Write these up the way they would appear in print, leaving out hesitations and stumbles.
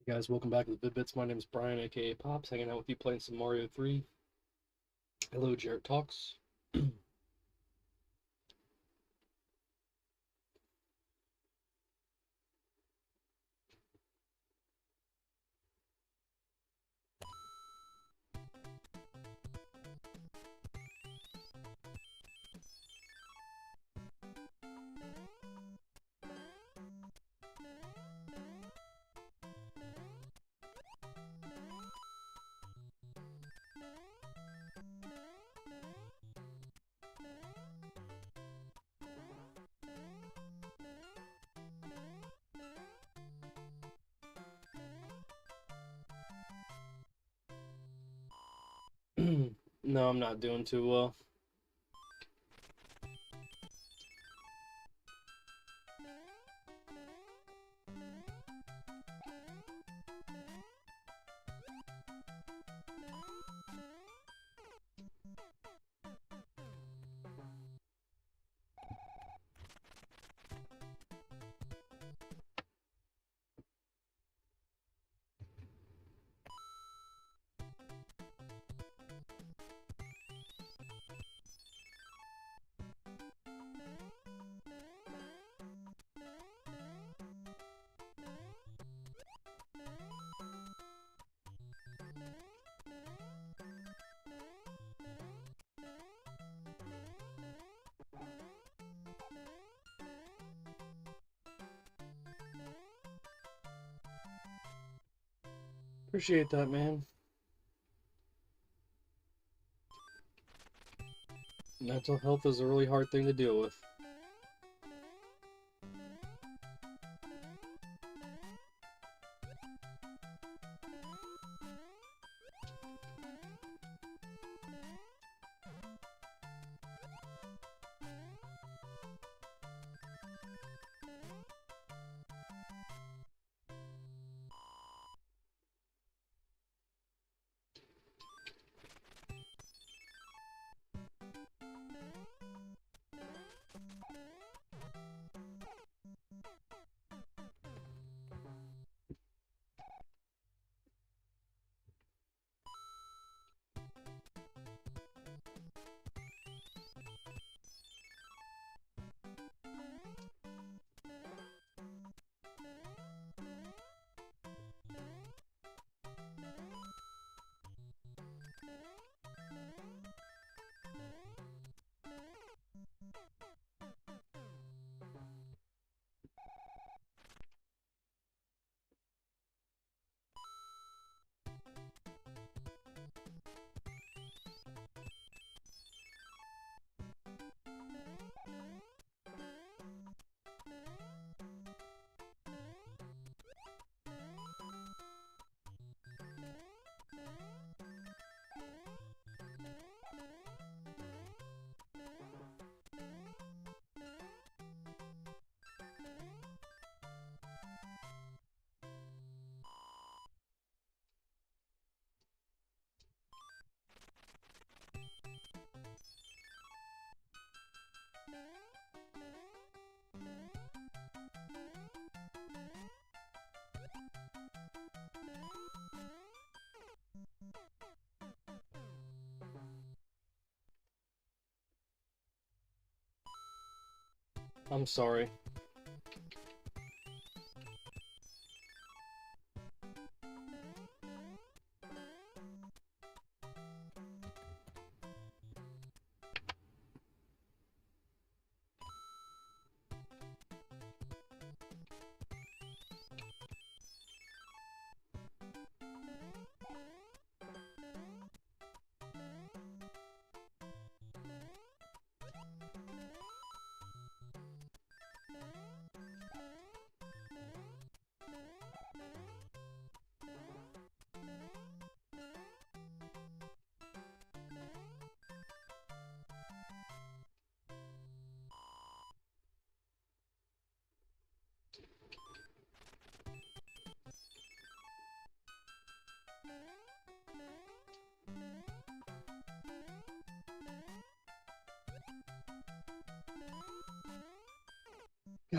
Hey guys, welcome back to the Vid-Bits. My name is Brian, aka Pops, hanging out with you playing some Mario 3. Hello, Jarrett Talks. No, I'm not doing too well. Appreciate that, man. Mental health is a really hard thing to deal with. I'm sorry.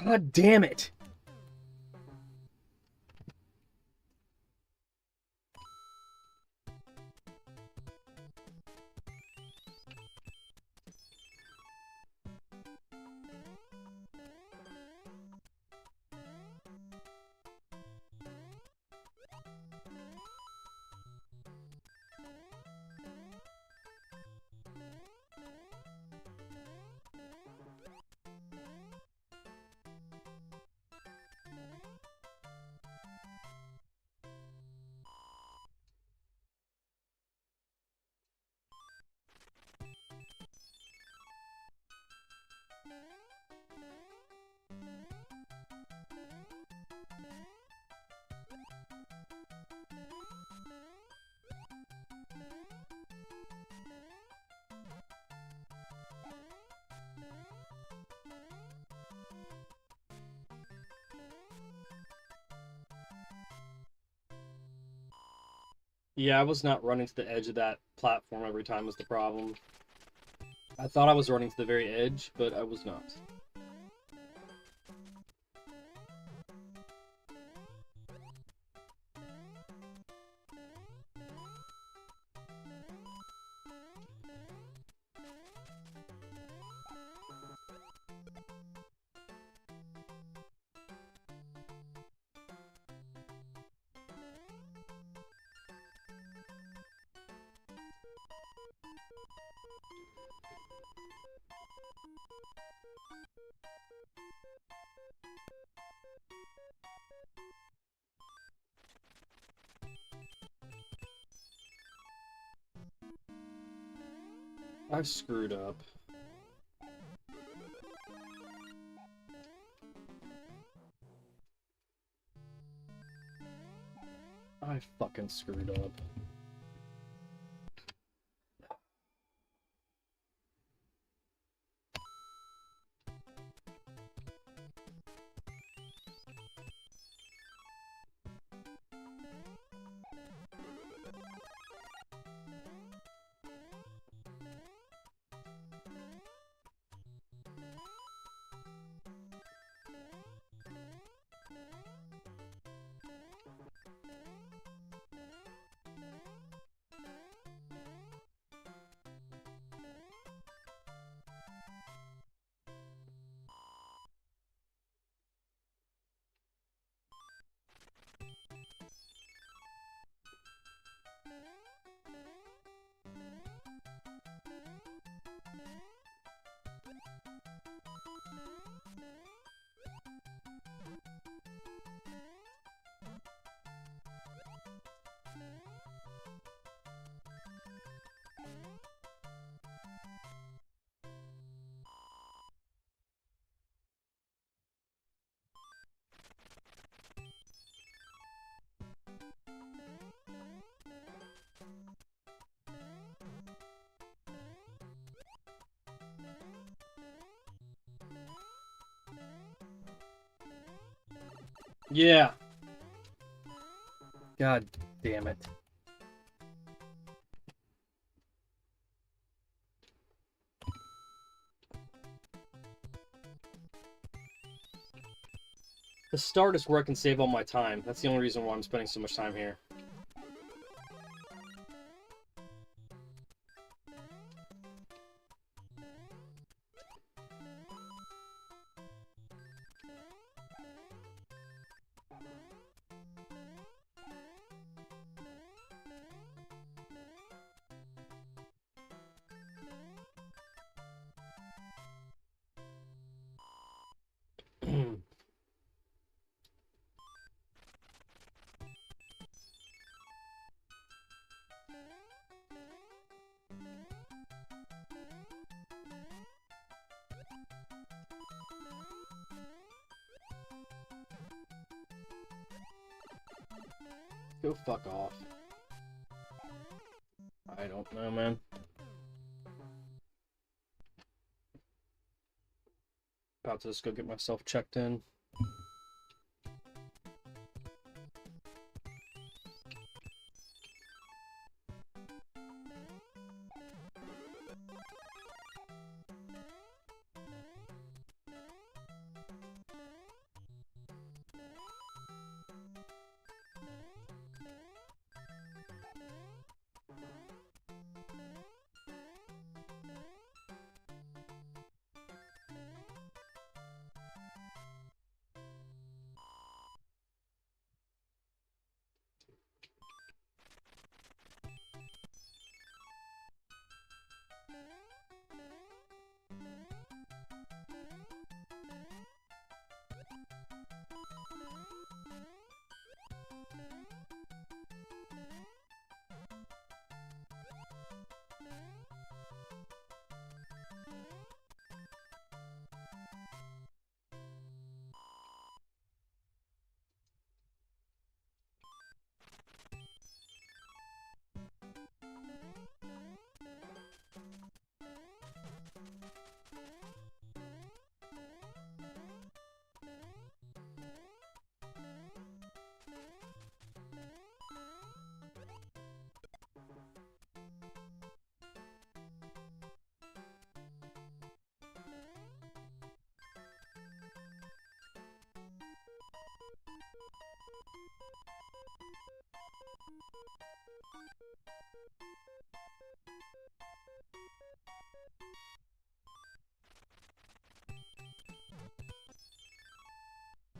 God damn it! Yeah, I was not running to the edge of that platform every time was the problem. I thought I was running to the very edge, but I was not. I screwed up. I fucking screwed up. Yeah. God damn it. The start is where I can save all my time. That's the only reason why I'm spending so much time here. Go fuck off. I don't know, man. About to just go get myself checked in.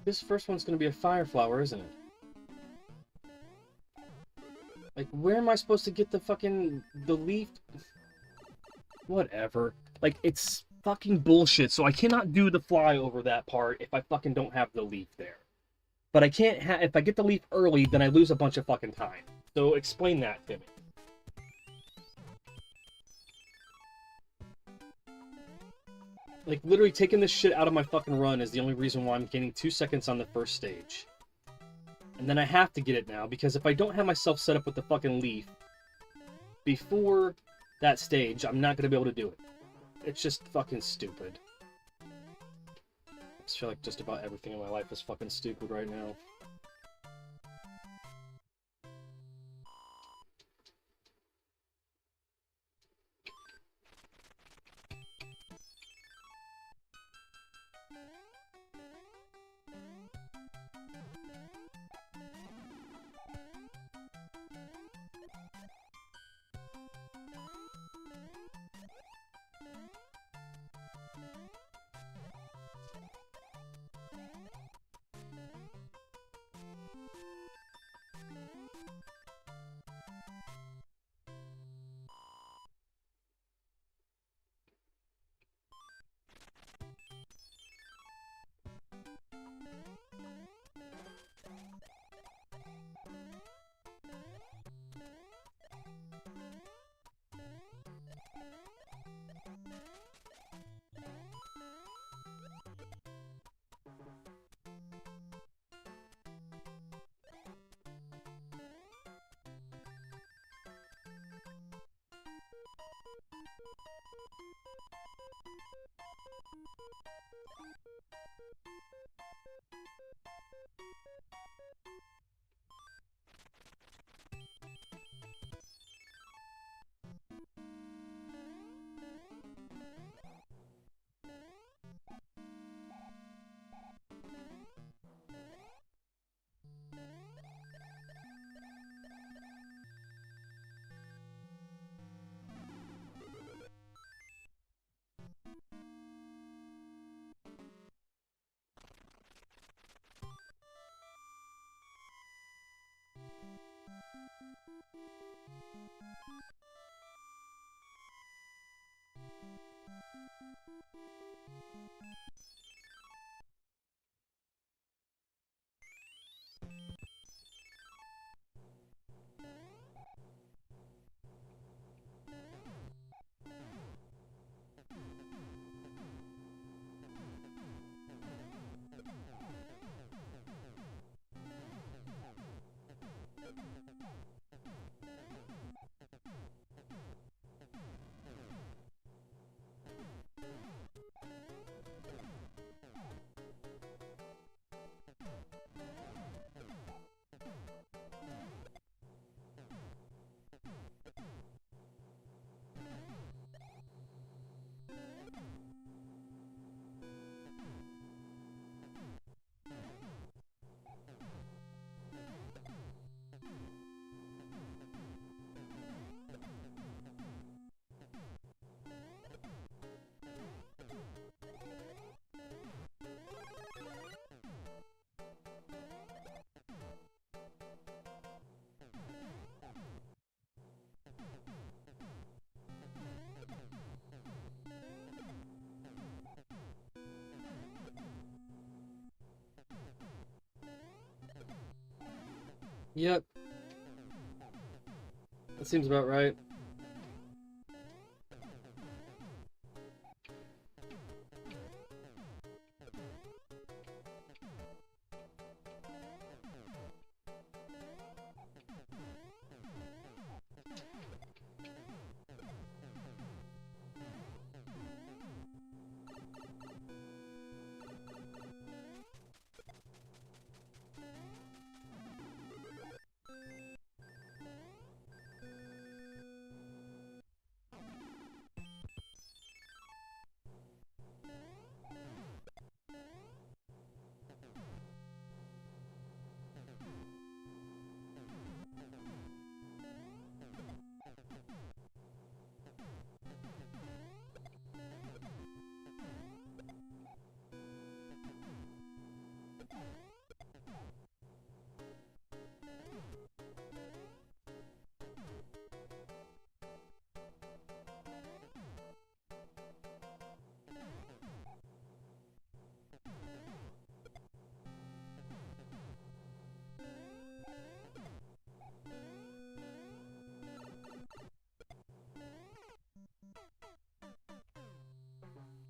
This first one's gonna be a fire flower, isn't it? Like, where am I supposed to get the leaf? Whatever. Like, it's fucking bullshit, so I cannot do the fly over that part if I fucking don't have the leaf there. But I can't if I get the leaf early, then I lose a bunch of fucking time. So explain that to me. Like, literally taking this shit out of my fucking run is the only reason why I'm gaining 2 seconds on the first stage. And then I have to get it now, because if I don't have myself set up with the fucking leaf before that stage, I'm not going to be able to do it. It's just fucking stupid. I just feel like just about everything in my life is fucking stupid right now. Yep. That seems about right.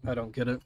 I don't get it.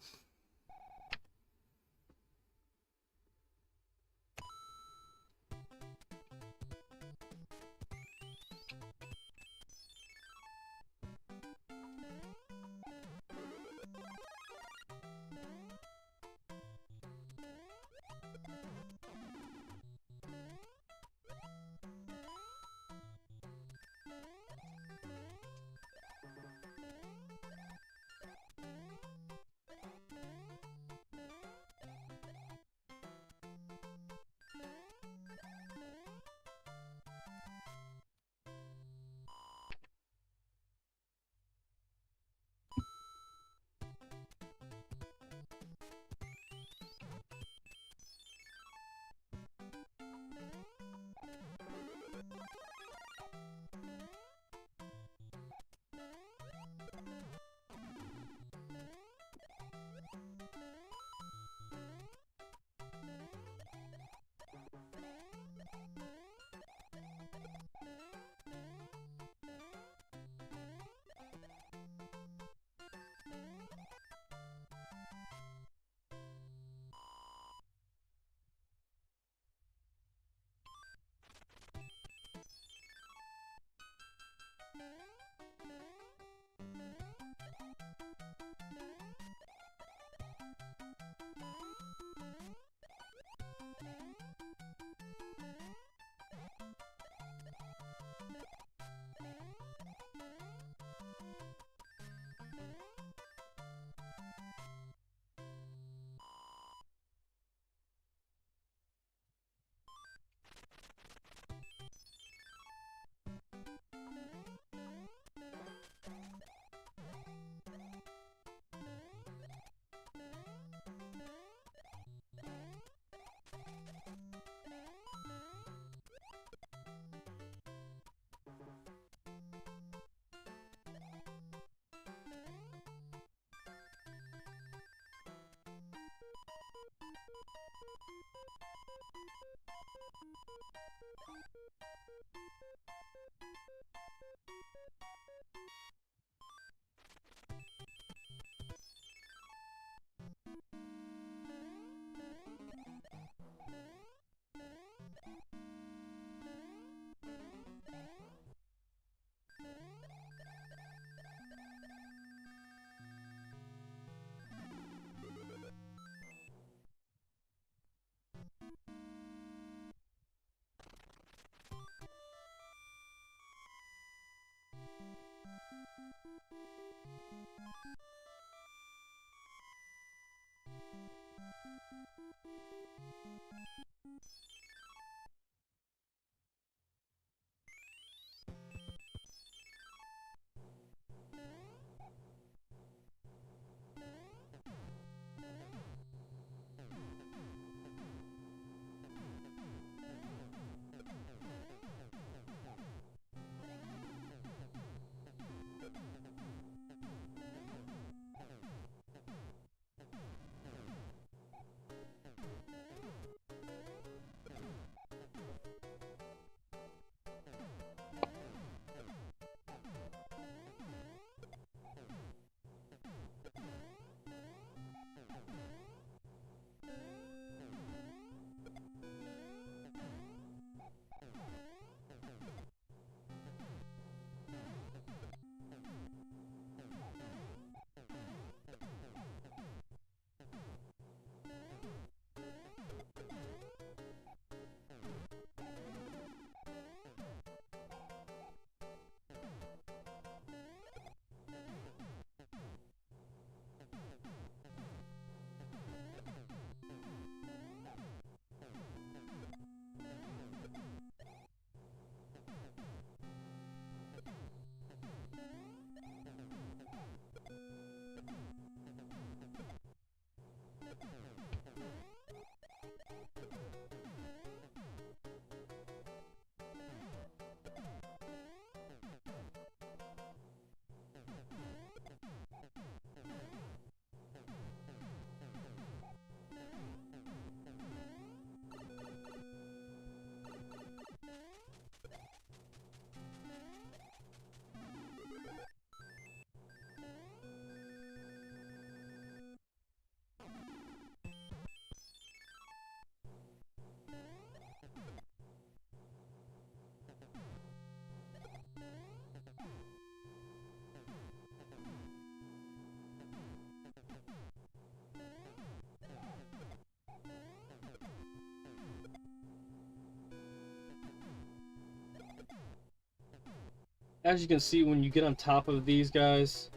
As you can see, when you get on top of these guys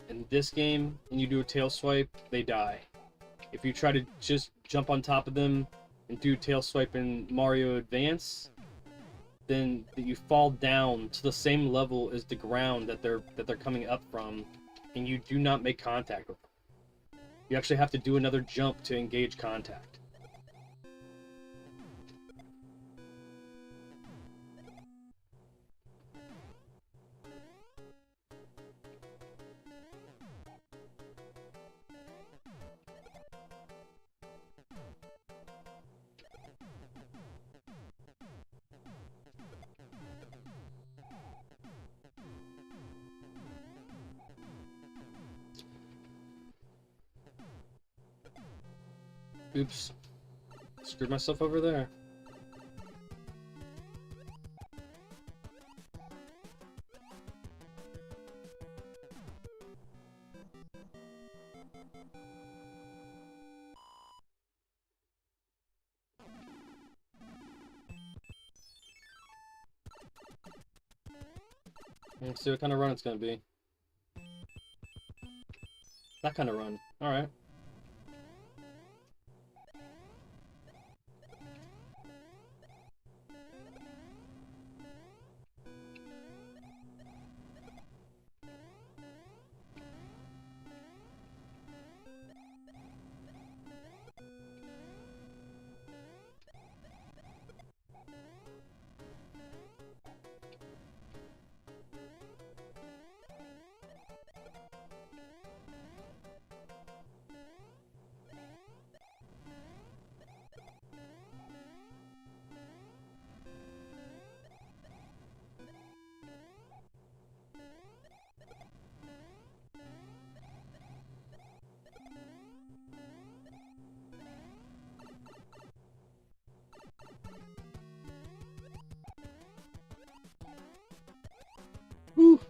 in this game and you do a tail swipe, they die. If you try to just jump on top of them and do tail swipe in Mario Advance, then you fall down to the same level as the ground that they're coming up from, and you do not make contact with them. You actually have to do another jump to engage contact. Oops. Screwed myself over there. Let's see what kind of run it's gonna be. That kind of run. Alright. Whew.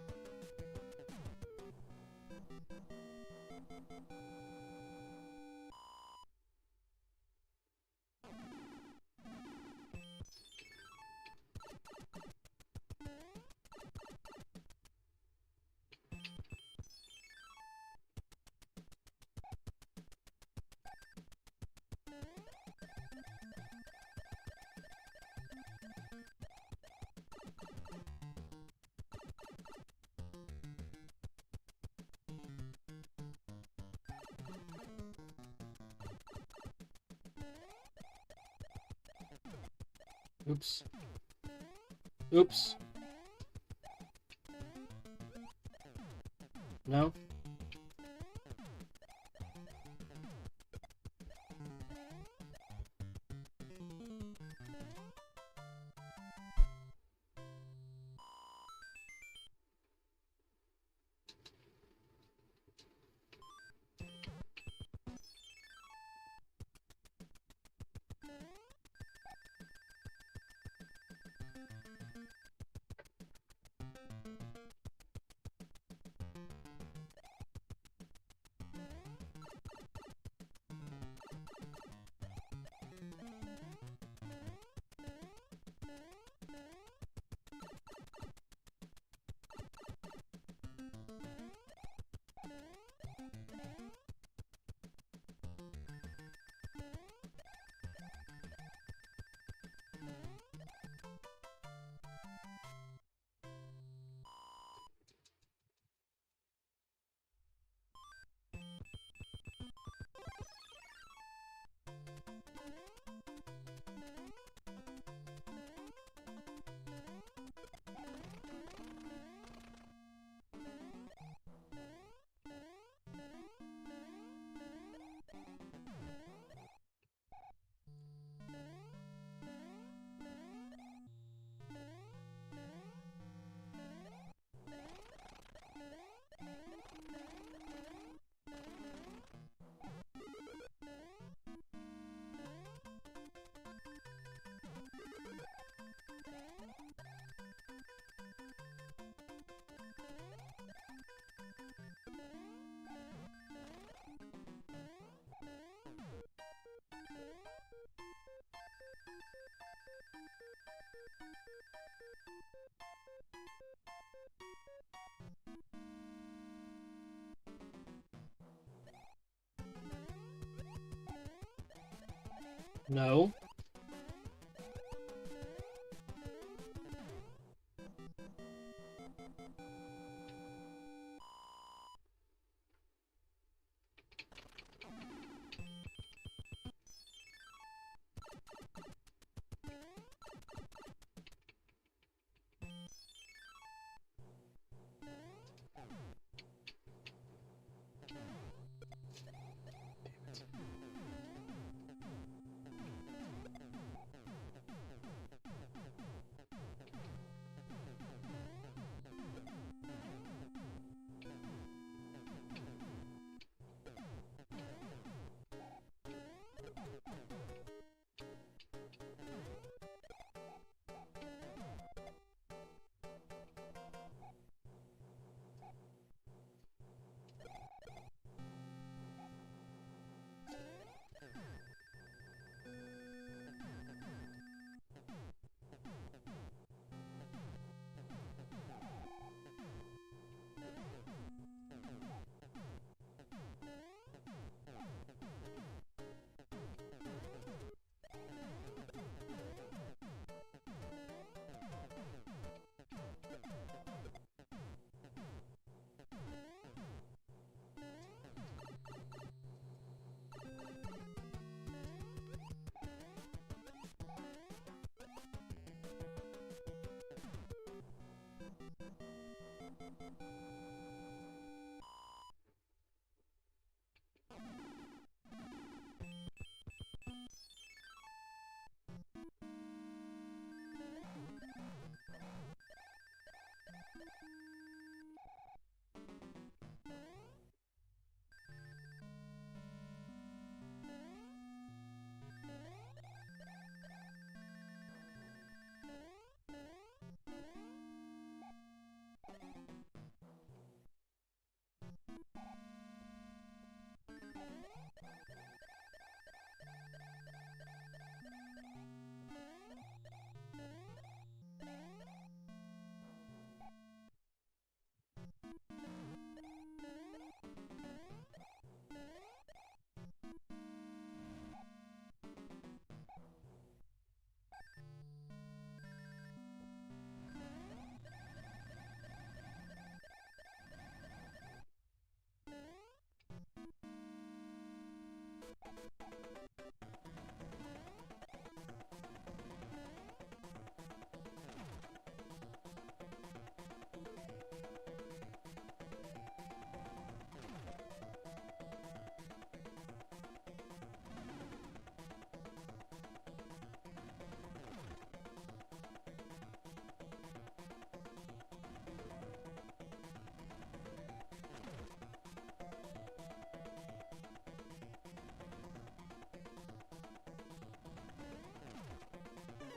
Oops. Oops. No? No.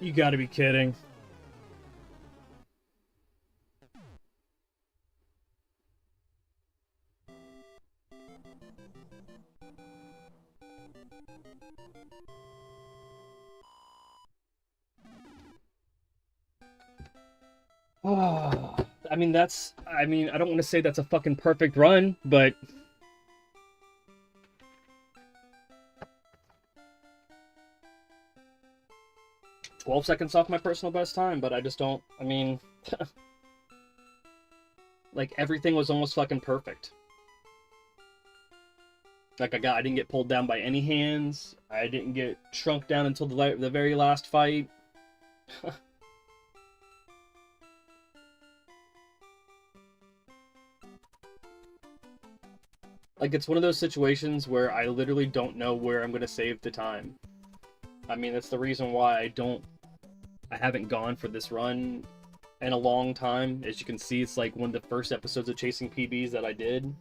You gotta be kidding. Oh, I mean, I don't want to say that's a fucking perfect run, but 12 seconds off my personal best time, but I just don't, I mean, like, everything was almost fucking perfect. Like, I didn't get pulled down by any hands. I didn't get shrunk down until the very last fight. Like, it's one of those situations where I literally don't know where I'm going to save the time. I mean, that's the reason why I haven't gone for this run in a long time. As you can see, it's like one of the first episodes of Chasing PBs that I did.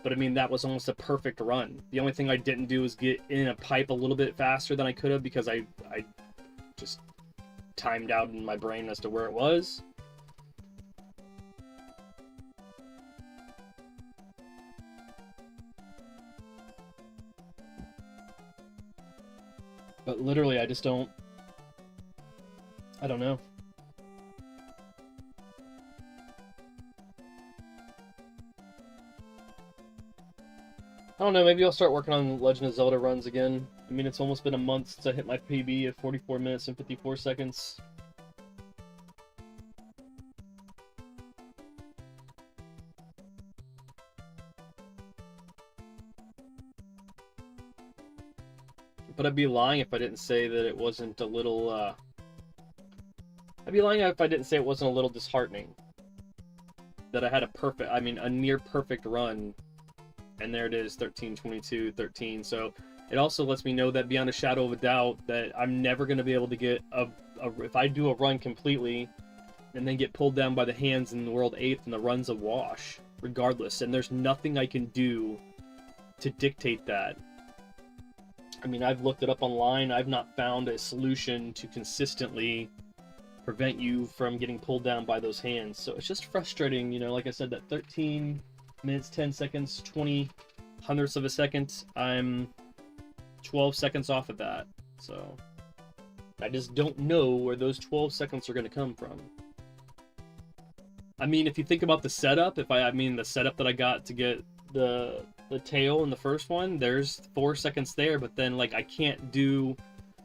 But I mean, that was almost a perfect run. The only thing I didn't do was get in a pipe a little bit faster than I could have because I just timed out in my brain as to where it was. But literally, I don't know. I don't know, maybe I'll start working on Legend of Zelda runs again. I mean, it's almost been a month since I hit my PB at 44 minutes and 54 seconds. But I'd be lying if I didn't say that it wasn't a little, I'd be lying if I didn't say it wasn't a little disheartening. That I had a near perfect run. And there it is, 13, 22, 13. So it also lets me know that beyond a shadow of a doubt that I'm never going to be able to get if I do a run completely and then get pulled down by the hands in the world 8th and the run's a wash, regardless. And there's nothing I can do to dictate that. I mean, I've looked it up online. I've not found a solution to consistently prevent you from getting pulled down by those hands. So it's just frustrating, you know, like I said, that 13 minutes, 10 seconds, 20 hundredths of a second, I'm 12 seconds off of that. So I just don't know where those 12 seconds are going to come from. I mean, if you think about the setup, the setup that I got to get the tail in the first one, there's 4 seconds there, but then, like, I can't do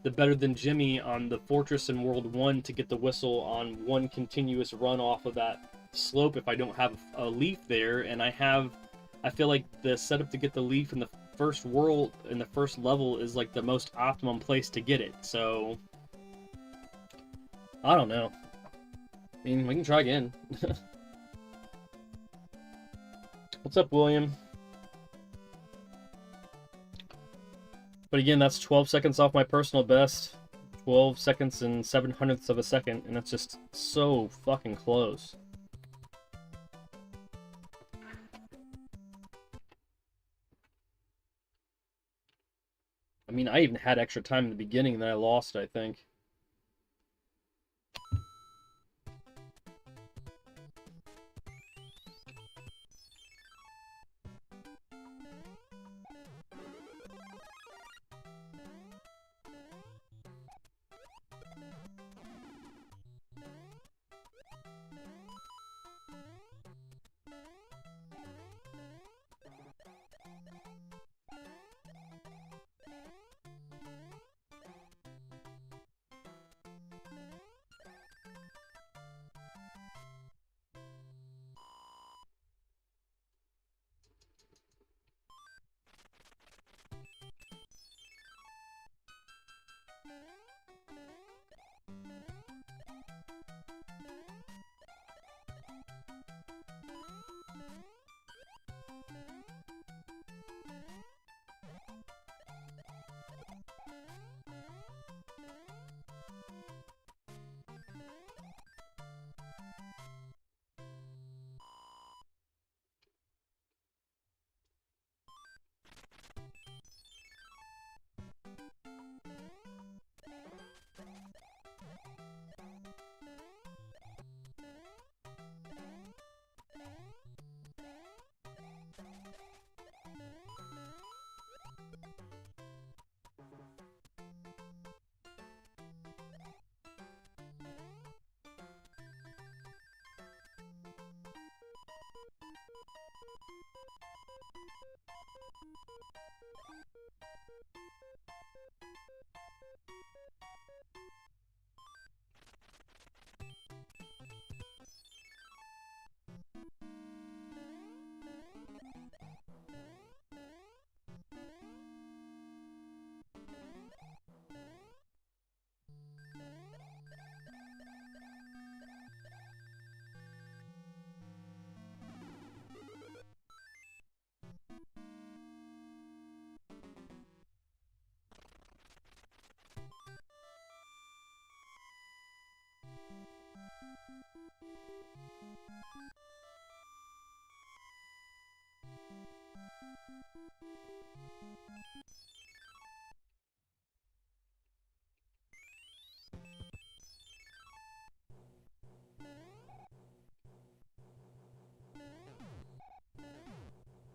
the better than Jimmy on the Fortress in World 1 to get the whistle on one continuous run off of that slope if I don't have a leaf there, and I feel like the setup to get the leaf in the first world, in the first level, is like the most optimum place to get it, so I don't know. I mean, we can try again. What's up, William? But again, that's 12 seconds off my personal best. 12 seconds and 7 hundredths of a second, and it's just so fucking close. I mean, I even had extra time in the beginning, and then I lost it, I think.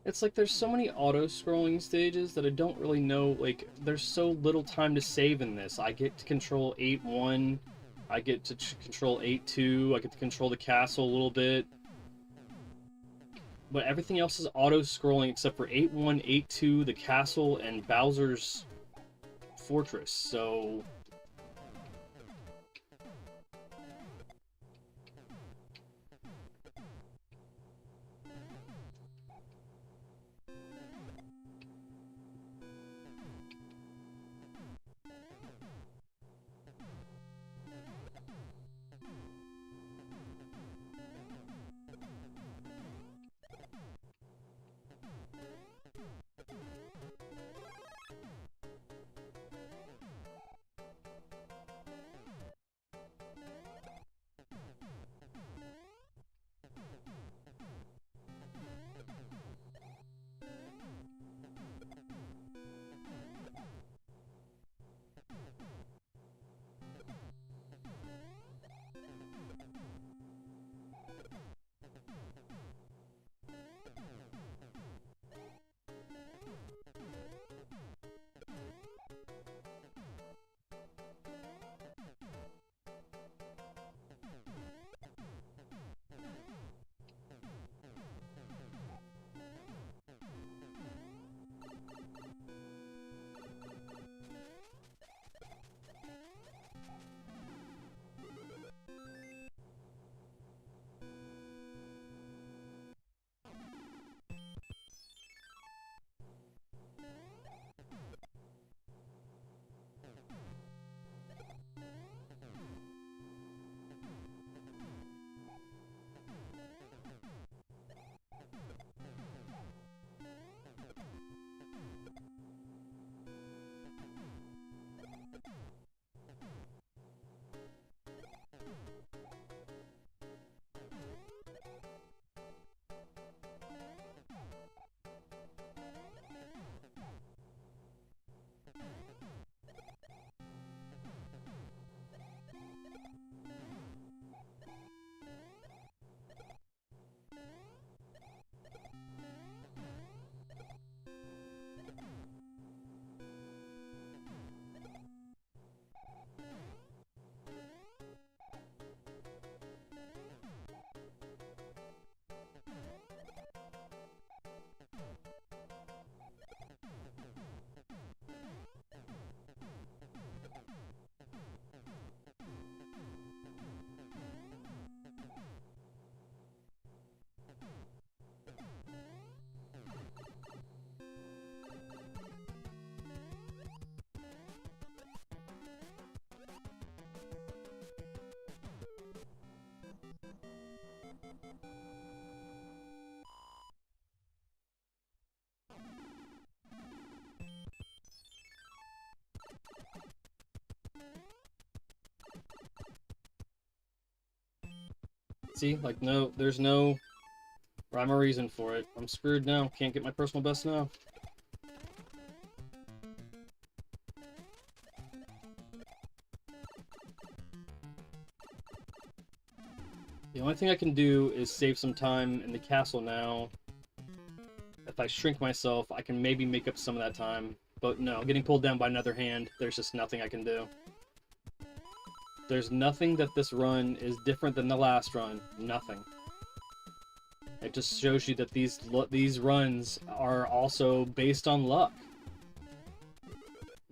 It's like there's so many auto-scrolling stages that I don't really know, like, there's so little time to save in this. I get to control 8-1, I get to control 8-2, I get to control the castle a little bit. But everything else is auto-scrolling except for 8-1, 8-2, the castle, and Bowser's fortress, so... See, like, no, there's no rhyme or reason for it. I'm screwed now. Can't get my personal best now. The only thing I can do is save some time in the castle now. If I shrink myself, I can maybe make up some of that time. But no, getting pulled down by another hand, there's just nothing I can do. There's nothing that this run is different than the last run. Nothing. It just shows you that these runs are also based on luck.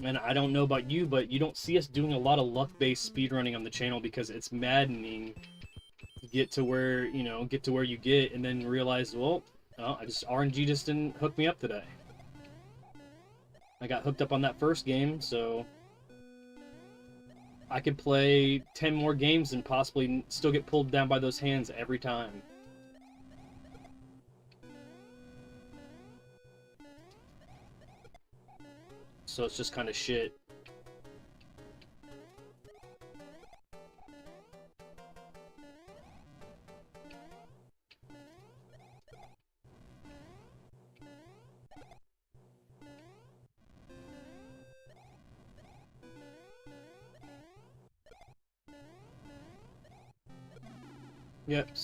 And I don't know about you, but you don't see us doing a lot of luck-based speedrunning on the channel because it's maddening to get to where, you know, get to where you get and then realize, well, oh, RNG just didn't hook me up today. I got hooked up on that first game, so I could play 10 more games and possibly still get pulled down by those hands every time. So it's just kind of shit. Yep.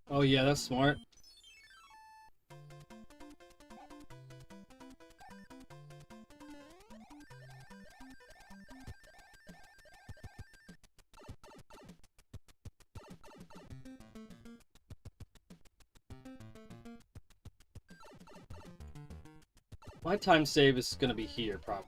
Oh yeah, that's smart. My time save is gonna be here, probably.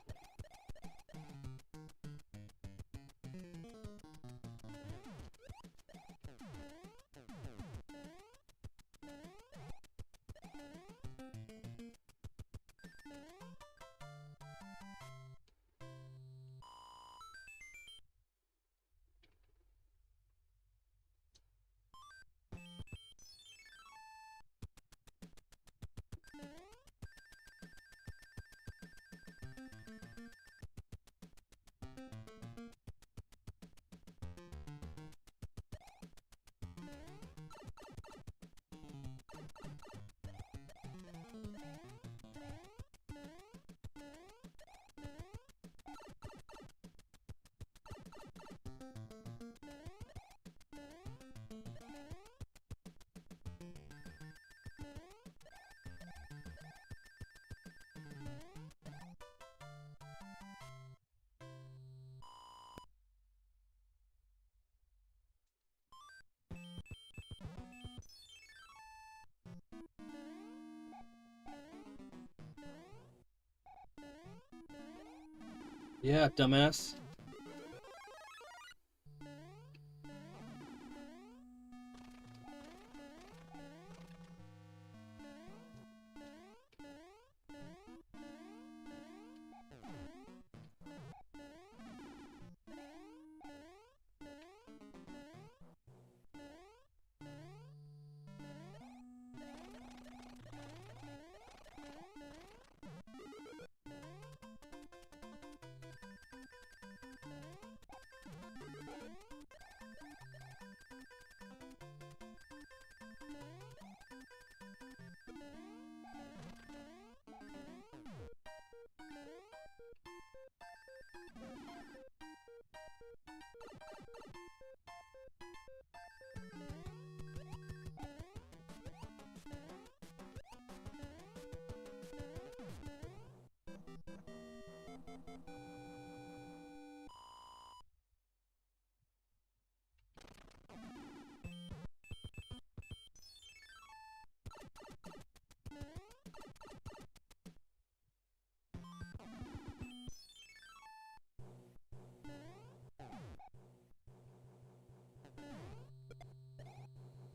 Yeah, dumbass.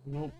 Nope.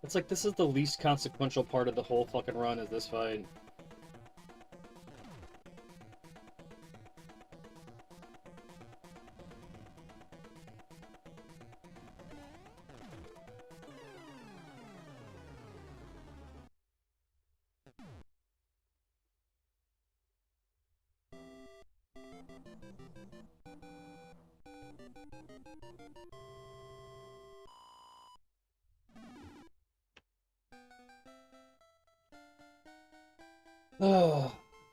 It's like, this is the least consequential part of the whole fucking run, is this fight.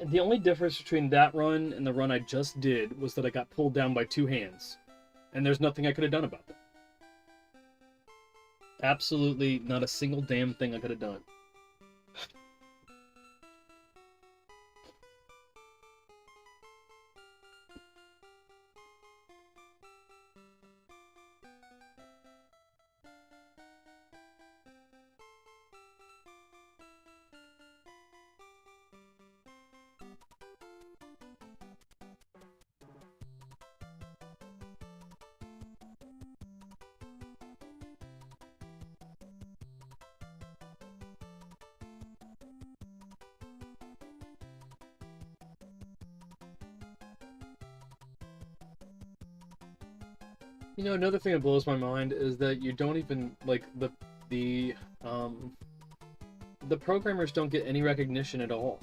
The only difference between that run and the run I just did was that I got pulled down by 2 hands. And there's nothing I could have done about that. Absolutely not a single damn thing I could have done. You know, another thing that blows my mind is that you don't even, like, the programmers don't get any recognition at all.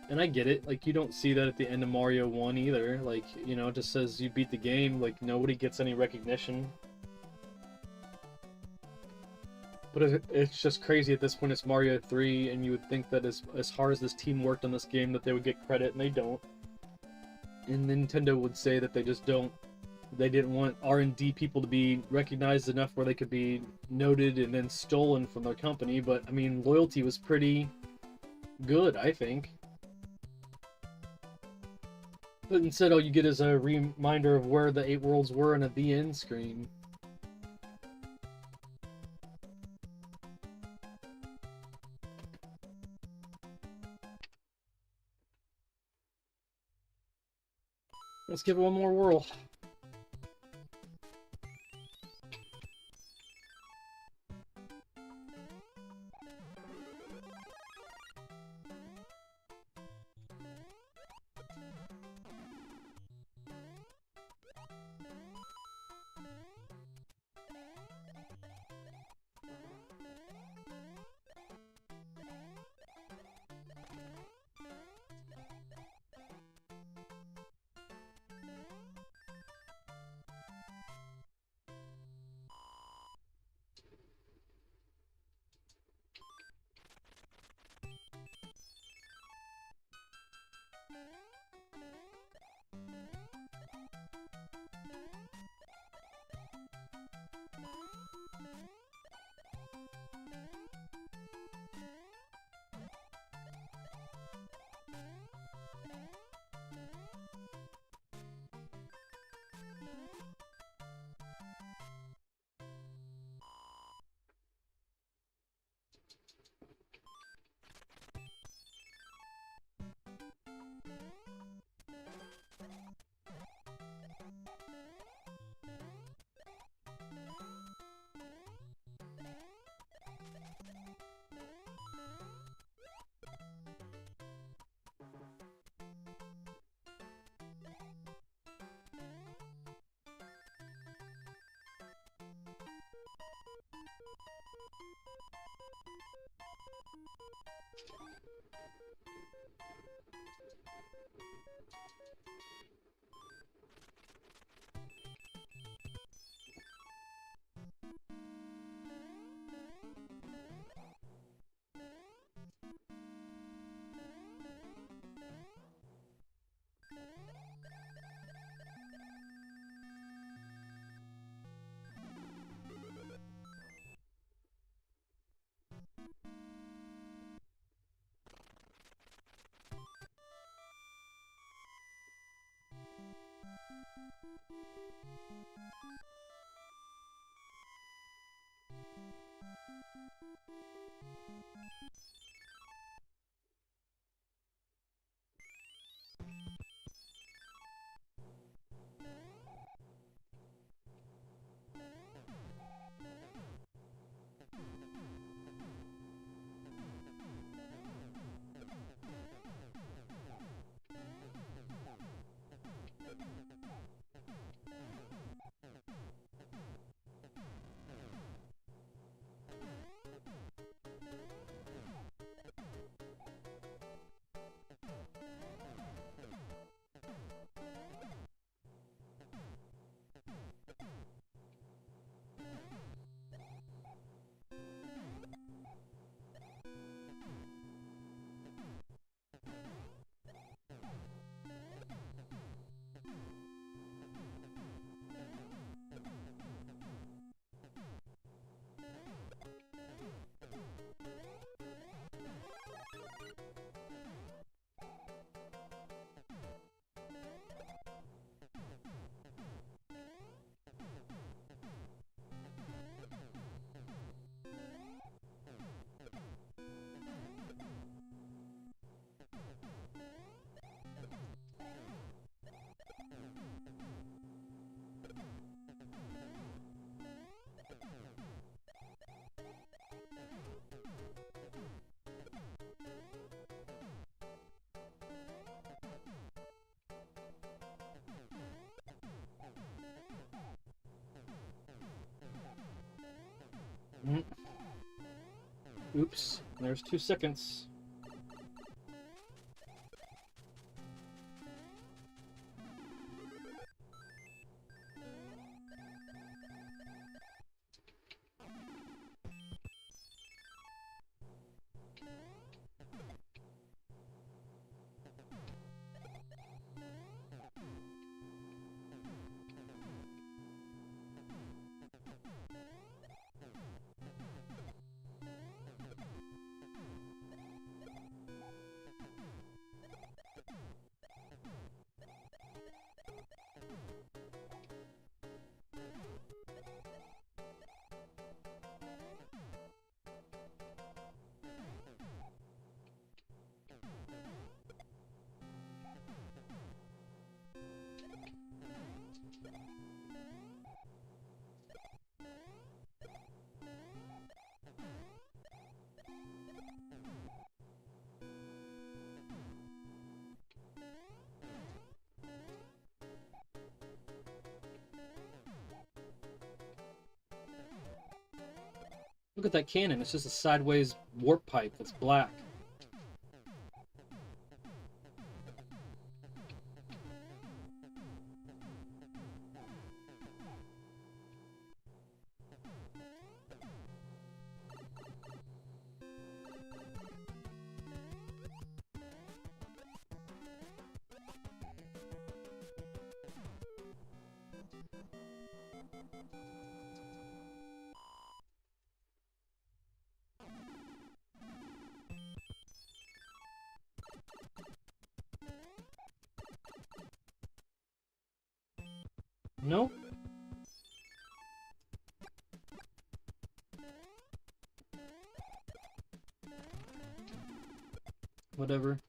And I get it, like, you don't see that at the end of Mario 1 either. Like, you know, it just says you beat the game, like, nobody gets any recognition. But it's just crazy at this point, it's Mario 3, and you would think that as hard as this team worked on this game, that they would get credit, and they don't. And Nintendo would say that they just don't. They didn't want R&D people to be recognized enough where they could be noted and then stolen from their company, but, I mean, loyalty was pretty good, I think. But instead, all you get is a reminder of where the 8 worlds were and at the end screen. Let's give it one more whirl. Mm. Oops, there's 2 seconds. Look at that cannon. It's just a sideways warp pipe that's black. No? Whatever.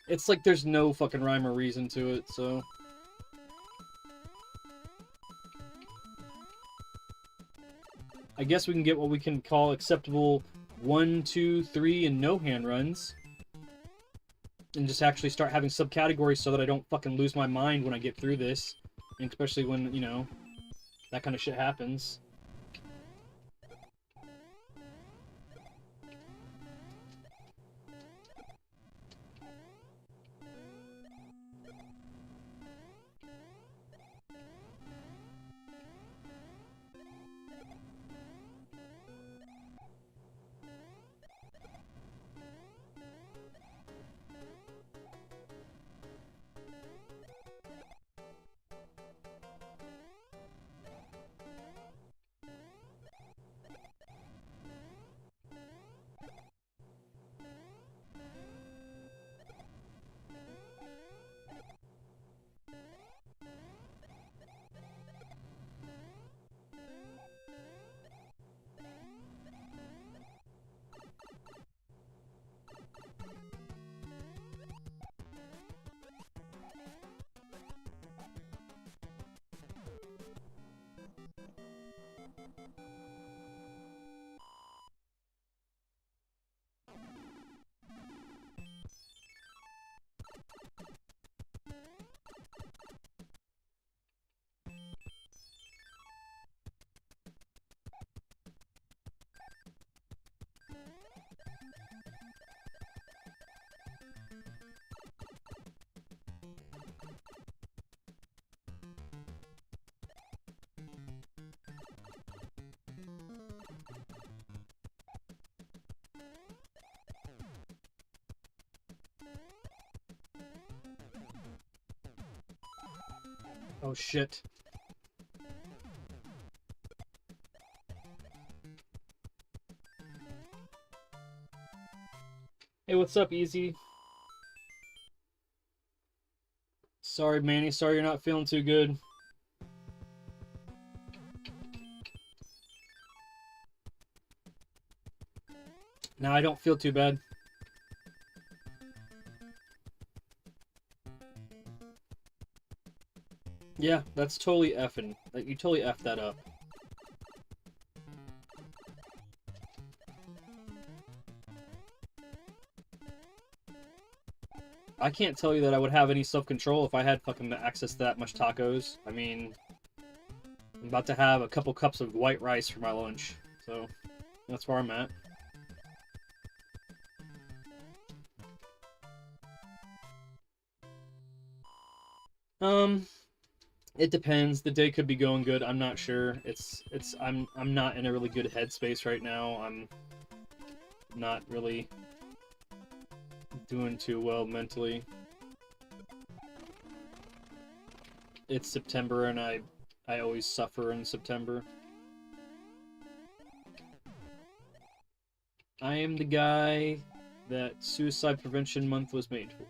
It's like there's no fucking rhyme or reason to it, so... I guess we can get what we can call acceptable 1, 2, 3, and no hand runs. And just actually start having subcategories so that I don't fucking lose my mind when I get through this. And especially when, you know, that kind of shit happens. Oh shit. Hey, what's up, Easy? Sorry, Manny. Sorry you're not feeling too good. No, I don't feel too bad. Yeah, that's totally effing. Like, you totally effed that up. I can't tell you that I would have any self-control if I had fucking access to that much tacos. I mean, I'm about to have a couple cups of white rice for my lunch, so that's where I'm at. It depends. The day could be going good. I'm not sure. I'm not in a really good headspace right now. I'm not really doing too well mentally. It's September and I always suffer in September. I am the guy that Suicide Prevention Month was made for.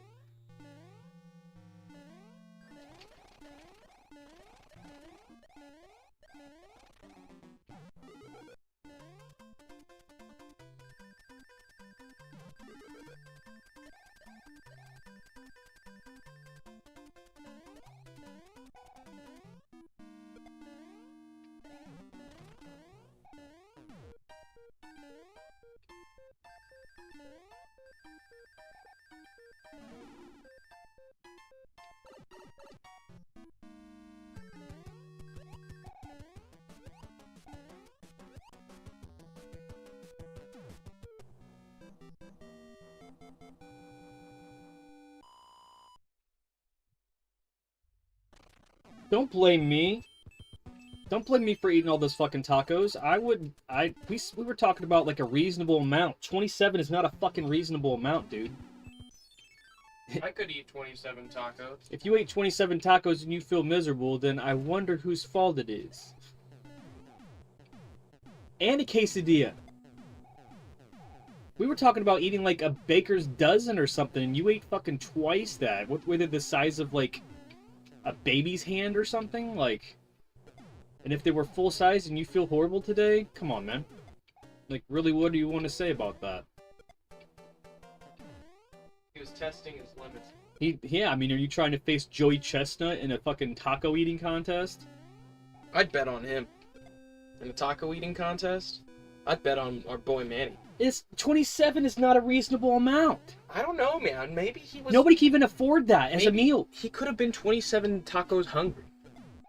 Don't blame me. Don't blame me for eating all those fucking tacos. We were talking about like a reasonable amount. 27 is not a fucking reasonable amount, dude. I could eat 27 tacos. If you ate 27 tacos and you feel miserable, then I wonder whose fault it is. And a quesadilla. We were talking about eating like a baker's dozen or something, and you ate fucking twice that. What were they the size of like a baby's hand or something? Like, and if they were full size and you feel horrible today, come on, man. Like, really, what do you want to say about that? He was testing his limits. Yeah, I mean, are you trying to face Joey Chestnut in a fucking taco eating contest? I'd bet on him. In a taco eating contest? I'd bet on our boy Manny. 27 is not a reasonable amount. I don't know, man. Maybe he was... Nobody can even afford that as a meal. He could have been 27 tacos hungry.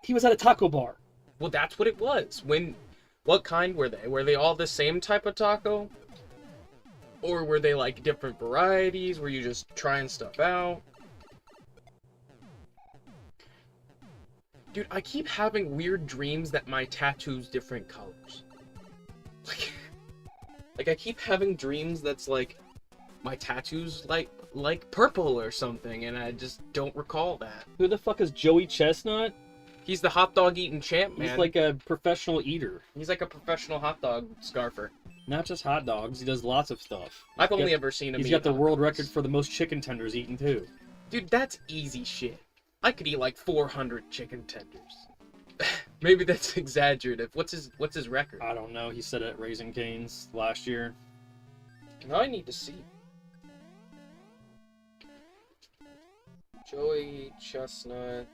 He was at a taco bar. Well, that's what it was. What kind were they? Were they all the same type of taco? Or were they like different varieties? Were you just trying stuff out? Dude, I keep having weird dreams that my tattoo's different colors. Like I keep having dreams that's like my tattoo's like purple or something, and I just don't recall that. Who the fuck is Joey Chestnut? He's the hot dog eating champ, man. He's like a professional eater. He's like a professional hot dog scarfer. Not just hot dogs, he does lots of stuff. I've only ever seen him eat He's got the hot world dogs. record for the most chicken tenders eaten too. Dude, that's easy shit. I could eat like 400 chicken tenders. Maybe that's exaggerative. What's his record? I don't know. He said it at Raising Cane's last year. Now I need to see. Joey Chestnut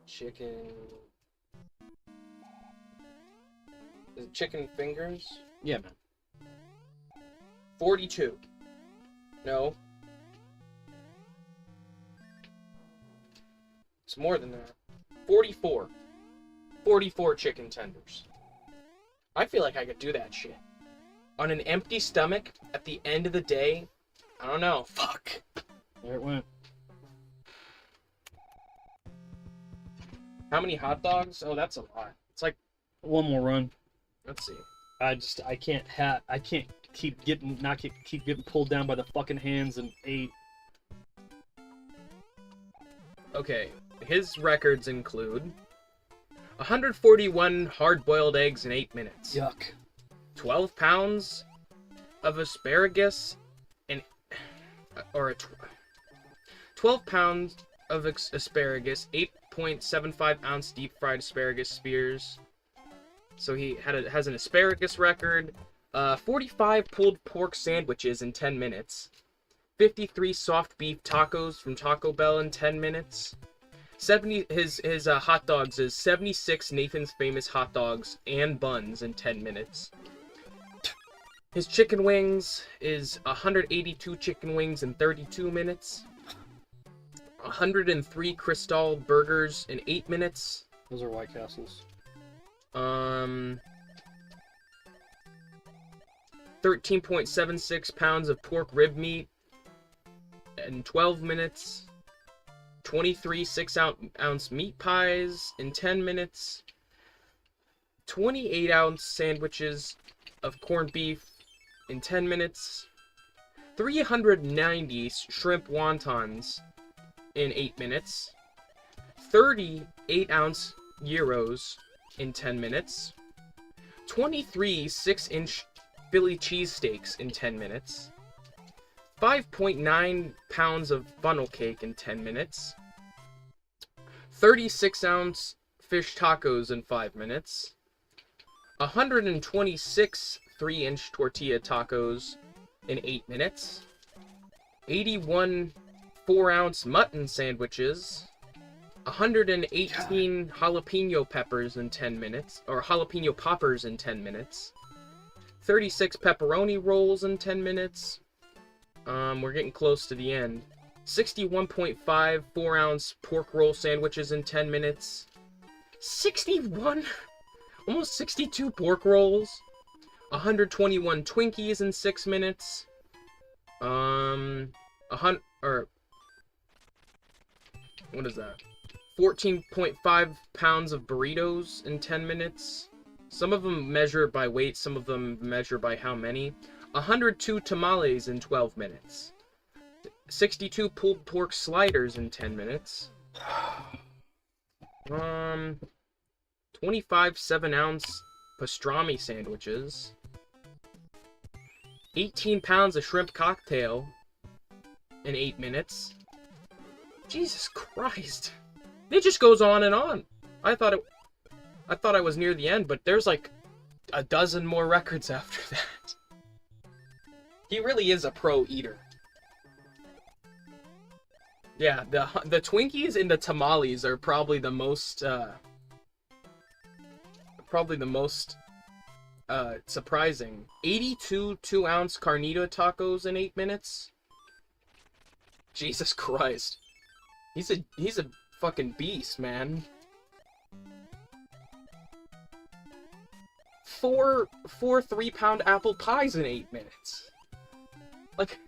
chicken. Is it chicken fingers? Yeah, man. 42. No. It's more than that. 44. 44 chicken tenders. I feel like I could do that shit. On an empty stomach, at the end of the day, I don't know. Fuck. There it went. How many hot dogs? Oh, that's a lot. It's like... One more run. Let's see. I can't keep getting pulled down by the fucking hands and ate. Okay, his records include 141 hard-boiled eggs in 8 minutes. Yuck. 12 pounds of asparagus and 12 pounds of asparagus, 8.75 ounce deep fried asparagus spears. So he has an asparagus record, 45 pulled pork sandwiches in 10 minutes, 53 soft beef tacos from Taco Bell in 10 minutes. His hot dogs is 76 Nathan's Famous hot dogs and buns in 10 minutes. His chicken wings is 182 chicken wings in 32 minutes. 103 Crystal burgers in 8 minutes. Those are White Castles. 13.76 pounds of pork rib meat in 12 minutes. 23 6-ounce meat pies in 10 minutes. 28-ounce sandwiches of corned beef in 10 minutes. 390 shrimp wontons in 8 minutes. 30 8-ounce gyros in 10 minutes. 23 6-inch Philly cheesesteaks in 10 minutes. 5.9 pounds of funnel cake in 10 minutes. 36-ounce fish tacos in 5 minutes. 126 3-inch tortilla tacos in 8 minutes. 81 4-ounce mutton sandwiches. 118 jalapeno peppers in 10 minutes, or jalapeno poppers in 10 minutes. 36 pepperoni rolls in 10 minutes. We're getting close to the end. 61.5 4-ounce pork roll sandwiches in 10 minutes. 61, almost 62 pork rolls. 121 Twinkies in 6 minutes. What is that? 14.5 pounds of burritos in 10 minutes. Some of them measure by weight, some of them measure by how many. 102 tamales in 12 minutes. 62 pulled pork sliders in 10 minutes. 25 7-ounce pastrami sandwiches. 18 pounds of shrimp cocktail in 8 minutes. Jesus Christ. It just goes on and on. I thought I was near the end, but there's like a dozen more records after that. He really is a pro eater. Yeah, the Twinkies and the tamales are probably the most surprising. 82 2-ounce carnita tacos in 8 minutes. Jesus Christ. He's a fucking beast, man. Four 3-pound apple pies in 8 minutes. Like,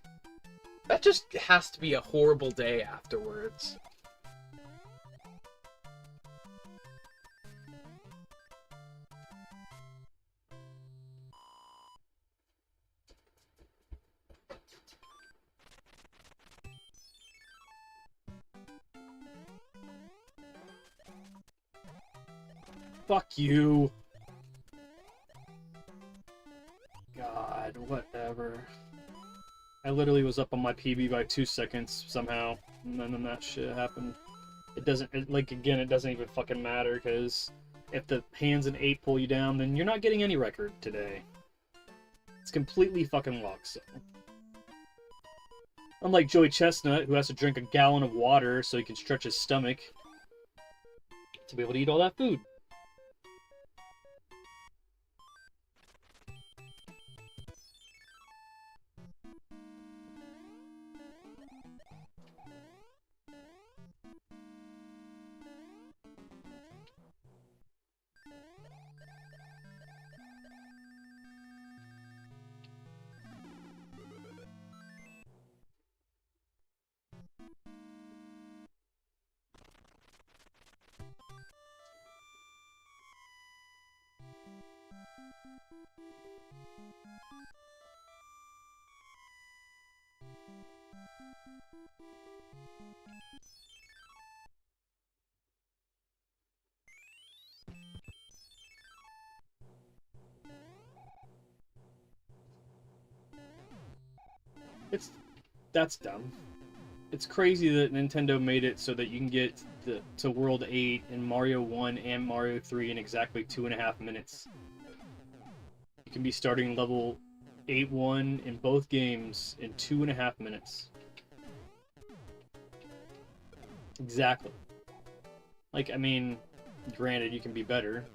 that just has to be a horrible day afterwards. Fuck you. God, whatever. I literally was up on my PB by 2 seconds somehow, and then that shit happened. It doesn't, again, it doesn't even fucking matter, because if the hands and 8 pull you down, then you're not getting any record today. It's completely fucking locked, so. Unlike Joey Chestnut, who has to drink a gallon of water so he can stretch his stomach to be able to eat all that food. That's dumb. It's crazy that Nintendo made it so that you can get to World 8 in Mario 1 and Mario 3 in exactly 2.5 minutes. You can be starting level 8-1 in both games in 2.5 minutes. Exactly. Like, I mean, granted, you can be better.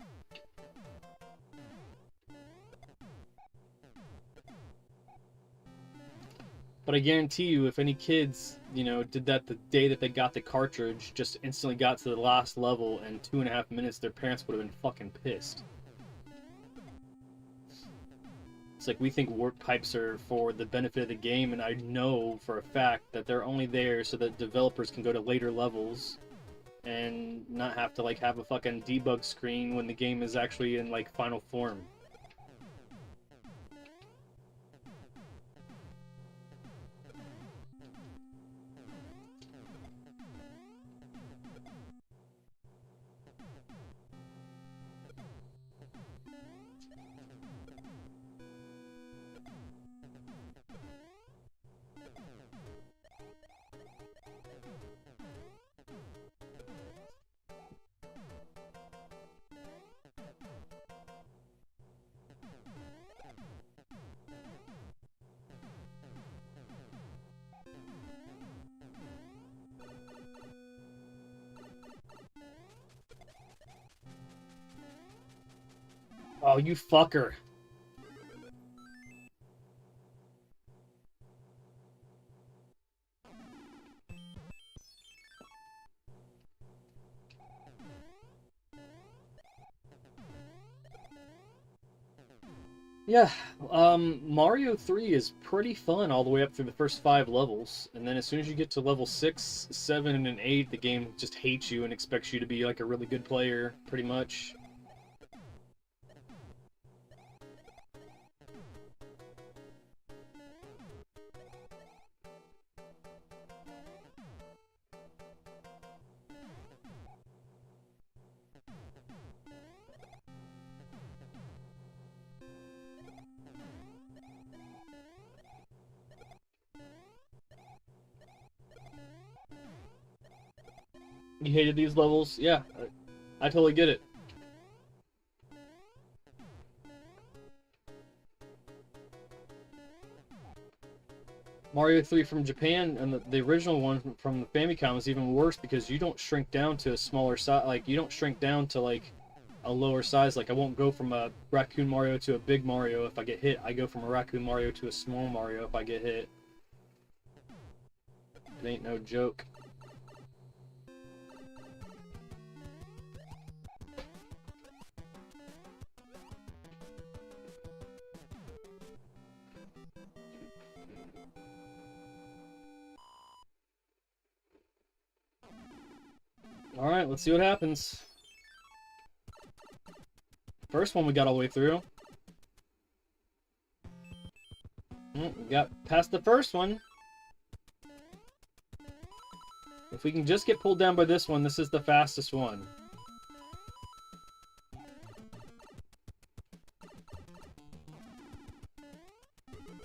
But But I guarantee you, if any kids, you know, did that the day that they got the cartridge, just instantly got to the last level in 2.5 minutes, their parents would have been fucking pissed. It's like, we think warp pipes are for the benefit of the game, and I know for a fact that they're only there so that developers can go to later levels and not have to, like, have a fucking debug screen when the game is actually in, like, final form. Oh, you fucker. Yeah, Mario 3 is pretty fun all the way up through the first 5 levels, and then as soon as you get to level 6, 7, and 8, the game just hates you and expects you to be like a really good player, pretty much. You hated these levels? Yeah, I totally get it. Mario 3 from Japan and the original one from the Famicom is even worse because you don't shrink down to a smaller size. Like, you don't shrink down to, like, a lower size. Like, I won't go from a Raccoon Mario to a big Mario if I get hit. I go from a Raccoon Mario to a small Mario if I get hit. It ain't no joke. Alright, let's see what happens. First one we got all the way through. We got past the first one. If we can just get pulled down by this one, this is the fastest one.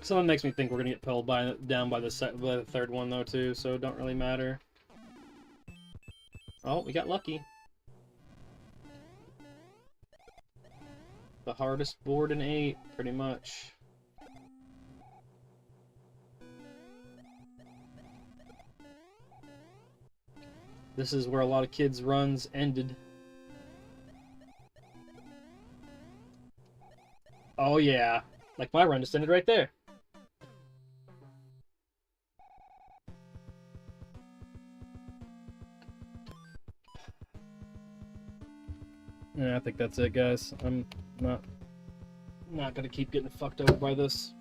Someone makes me think we're gonna get pulled down by the third one though too, so it don't really matter. Oh, we got lucky. The hardest board in 8, pretty much. This is where a lot of kids' runs ended. Oh yeah, like my run just ended right there. Yeah, I think that's it, guys. I'm not gonna keep getting fucked over by this.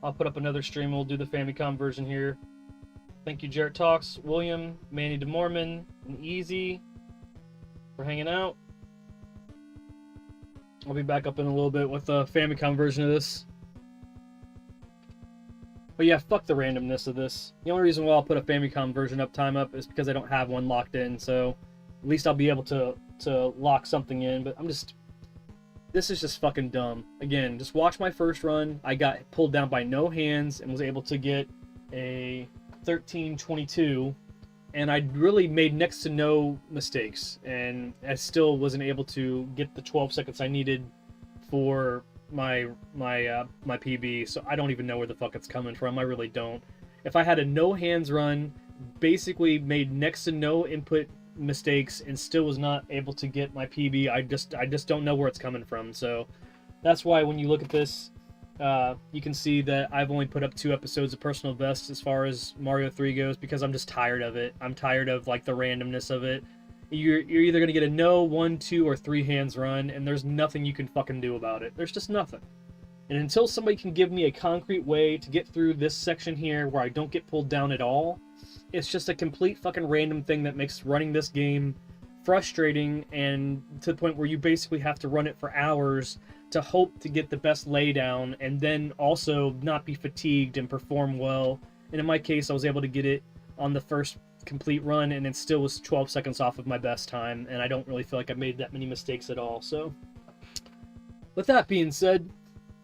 I'll put up another stream. We'll do the Famicom version here. Thank you, Jarrett Talks, William, Manny DeMorman, and Easy for hanging out. I'll be back up in a little bit with the Famicom version of this. But yeah, fuck the randomness of this. The only reason why I'll put a Famicom version time up is because I don't have one locked in, so at least I'll be able to lock something in, but this is just fucking dumb. Again, just watch my first run. I got pulled down by no hands and was able to get a 13:22, and I really made next to no mistakes, and I still wasn't able to get the 12 seconds I needed for my PB, so I don't even know where the fuck it's coming from. I really don't. If I had a no hands run, basically made next to no input mistakes and still was not able to get my PB, I just don't know where it's coming from. So that's why when you look at this, You can see that I've only put up 2 episodes of personal best as far as Mario 3 goes because I'm just tired of it. I'm tired of like the randomness of it. You're either gonna get a no, 1, 2, or 3 hands run, and there's nothing you can fucking do about it. There's just nothing. And until somebody can give me a concrete way to get through this section here where I don't get pulled down at all, it's just a complete fucking random thing that makes running this game frustrating, and to the point where you basically have to run it for hours to hope to get the best laydown and then also not be fatigued and perform well. And in my case, I was able to get it on the first complete run, and it still was 12 seconds off of my best time, and I don't really feel like I made that many mistakes at all. So with that being said,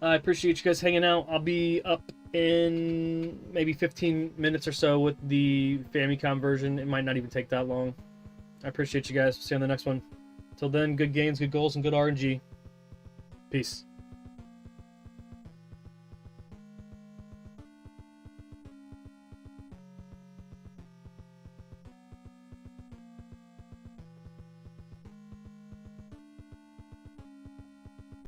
I appreciate you guys hanging out. I'll be up in maybe 15 minutes or so with the Famicom version. It might not even take that long. I appreciate you guys. See you on the next one. Till then, good games, good goals, and good RNG. Peace.